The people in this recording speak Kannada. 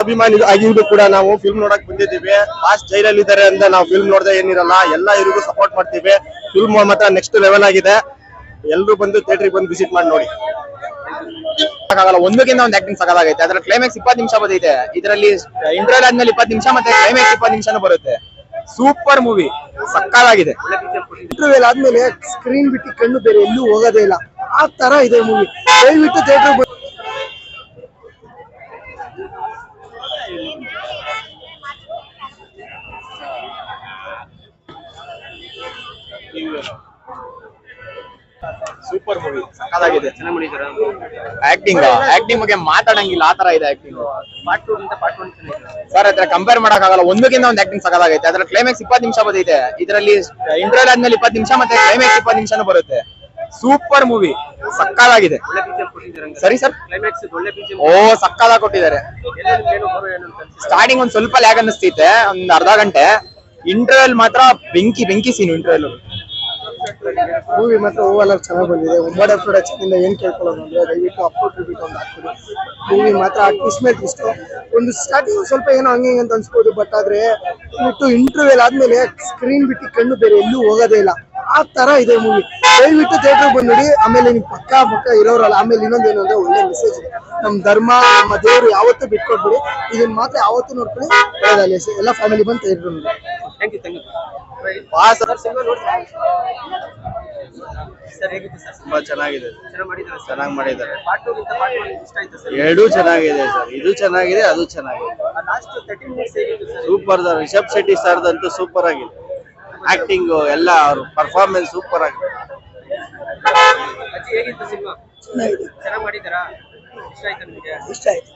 ಅಭಿಮಾನಿ ಆಗಿದ್ರು ಕೂಡ ನಾವು ಫಿಲ್ಮ್ ನೋಡಕ್ ಬಂದಿದ್ದೀವಿ. ಫಾಸ್ಟ್ ಜೈಲಲ್ಲಿ ಇದ್ದಾರೆ ಅಂತ ನಾವು ಫಿಲ್ಮ್ ನೋಡದೆ ಏನಿರಲ್ಲ, ಎಲ್ಲ ಇವರಿಗೂ ಸಪೋರ್ಟ್ ಮಾಡ್ತೀವಿ. ಫಿಲ್ಮ್ ಮಾತ್ರ ನೆಕ್ಸ್ಟ್ ಲೆವೆಲ್ ಆಗಿದೆ. ಎಲ್ಲರೂ ಬಂದು ಥಿಯೇಟರ್ ಬಂದು ವಿಸಿಟ್ ಮಾಡಿ ನೋಡಿ. ಒಂದಕ್ಕಿಂತ ಒಂದು ಆಕ್ಟಿಂಗ್ ಸಕಲಾಗೈತೆ. ಅದ್ರ ಕ್ಲೈಮ್ಯಾಕ್ಸ್ 20 ನಿಮಿಷ ಬರುತ್ತೆ. ಇದರಲ್ಲಿ ಇಂಟರ್ವಲ್ ಆದ್ಮೇಲೆ 20 ನಿಮಿಷ ಮತ್ತೆ ಕ್ಲೈಮ್ಯಾಕ್ಸ್ 20 ನಿಮಿಷನೂ ಬರುತ್ತೆ. ಸೂಪರ್ ಮೂವಿ, ಸಕ್ಕತ್ತಾಗಿದೆ. ಇಂಟರ್ವಲ್ ಆದ್ಮೇಲೆ ಸ್ಕ್ರೀನ್ ಬಿಟ್ಟು ಕಣ್ಣು ಬೇರೆ ಎಲ್ಲೂ ಹೋಗೋದೇ ಇಲ್ಲ, ಆ ತರ ಇದೆ ಮೂವಿ. ದಯವಿಟ್ಟು ಥಿಯೇಟರ್ ಸೂಪರ್ ಮೂವಿ, ಸಕ್ಕತ್ತಾಗಿದೆ. ಆಕ್ಟಿಂಗ್ ಬಗ್ಗೆ ಮಾತಾಡಂಗಿಲ್ಲ, ಆ ತರ ಇದೆ ಆಕ್ಟಿಂಗ್. ಸರ್ ಅದ್ರ ಕಂಪೇರ್ ಮಾಡಕ್ ಆಗಲ್ಲ, ಒಂದಕ್ಕಿಂತ ಒಂದು ಆಕ್ಟಿಂಗ್ ಸಕ್ಕತ್ತಾಗೈತೆ. ಅದ್ರ ಕ್ಲೈಮ್ಯಾಕ್ಸ್ 20 ನಿಮಿಷ ಬರುತ್ತೆ. ಇದರಲ್ಲಿ ಇಂಟರ್ವಲ್ ಆದ್ಮೇಲೆ 20 ನಿಮಿಷ ಮತ್ತೆ ಕ್ಲೈಮ್ಯಾಕ್ಸ್ 20 ನಿಮಿಷನೂ ಬರುತ್ತೆ. ಸೂಪರ್ ಮೂವಿ, ಸಕ್ಕತ್ತಾಗಿದೆ. ಸರಿ ಸರ್, ಓ ಸಕ್ಕತ್ತಾಗಿ ಕೊಟ್ಟಿದ್ದಾರೆ. ಸ್ಟಾರ್ಟಿಂಗ್ ಒಂದ್ ಸ್ವಲ್ಪ ಲ್ಯಾಗ್ ಅನ್ನಿಸ್ತೈತೆ, ಒಂದ್ ಅರ್ಧ ಗಂಟೆ. ಇಂಟರ್ವಲ್ ಮಾತ್ರ ಬೆಂಕಿ ಸೀನು. ಇಂಟರ್ವಲ್ ಮೂವಿ ಮಾತ್ರ ಓವರ್ ಆಲ್ ಚೆನ್ನಾಗಿ ಬಂದಿದೆ. ಒಬ್ಬಡ ಪ್ರೊಡಕ್ಷನ್ ಇಂದ ಏನ್ ಕೇಳ್ಕೊಳ್ಳೋದು ಅಂದ್ರೆ ದಯವಿಟ್ಟು ಅಪ್ಲೋಡ್ ರಿಪೀಟ್ ಒಂದು ಹಾಕ್ಬಿಡಿ. ಮೂವಿ ಮಾತ್ರ ಟ್ವಿಸ್ಟ್ ಮೇಲೆ ಟ್ವಿಸ್ಟ್. ಒಂದು ಸ್ಟಾರ್ಟಿಂಗ್ ಸ್ವಲ್ಪ ಏನೋ ಹಂಗೆ ಅಂತ ಅನ್ಸ್ಬೋದು, ಬಟ್ ಆದ್ರೆ ಬಿಟ್ಟು ಇಂಟರ್ವ್ಯೂಲ್ ಆದ್ಮೇಲೆ ಸ್ಕ್ರೀನ್ ಬಿಟ್ಟು ಕಣ್ಣು ಬೇರೆ ಎಲ್ಲೂ ಹೋಗೋದೇ ಇಲ್ಲ, ಆ ತರ ಇದೆ ಮೂವಿ. ದಯವಿಟ್ಟು ಥಿಯೇಟರ್ ಬಂದ್ಬಿಡಿ. ಆಮೇಲೆ ನಿಮ್ ಪಕ್ಕ ಇರೋರಲ್ಲ. ಆಮೇಲೆ ಇನ್ನೊಂದೇನು ಅಂದ್ರೆ ಒಳ್ಳೆ ಮೆಸೇಜ್ ಇದೆ. ನಮ್ ಧರ್ಮ ನಮ್ಮ ದೇವರು ಯಾವತ್ತೂ ಬಿಟ್ಕೊಡ್ಬಿಡಿ. ಇದನ್ನ ಮಾತ್ರ ಯಾವತ್ತೂ ನೋಡ್ಕೊಳ್ಳಿ. ಒಳ್ಳೆದಾಗಲಿ. ಎಲ್ಲ ಫ್ಯಾಮಿಲಿ ಬಂದು ಥಿಯೇಟರ್ ನೋಡಿ. ತುಂಬಾ ಚೆನ್ನಾಗಿದೆ, ಚೆನ್ನಾಗಿ ಮಾಡಿದ್ದಾರೆ. ಎರಡೂ ಚೆನ್ನಾಗಿದೆ ಸರ್, ಇದು ಚೆನ್ನಾಗಿದೆ, ಅದು ಚೆನ್ನಾಗಿದೆ. ಸೂಪರ್. ರಿಷಬ್ ಶೆಟ್ಟಿ ಸರ್ದಂತೂ ಸೂಪರ್ ಆಗಿದೆ. ಆಕ್ಟಿಂಗ್ ಎಲ್ಲ ಅವ್ರ ಪರ್ಫಾರ್ಮೆನ್ಸ್ ಸೂಪರ್ ಆಗಿದೆ. ಇಷ್ಟ ಆಯ್ತು.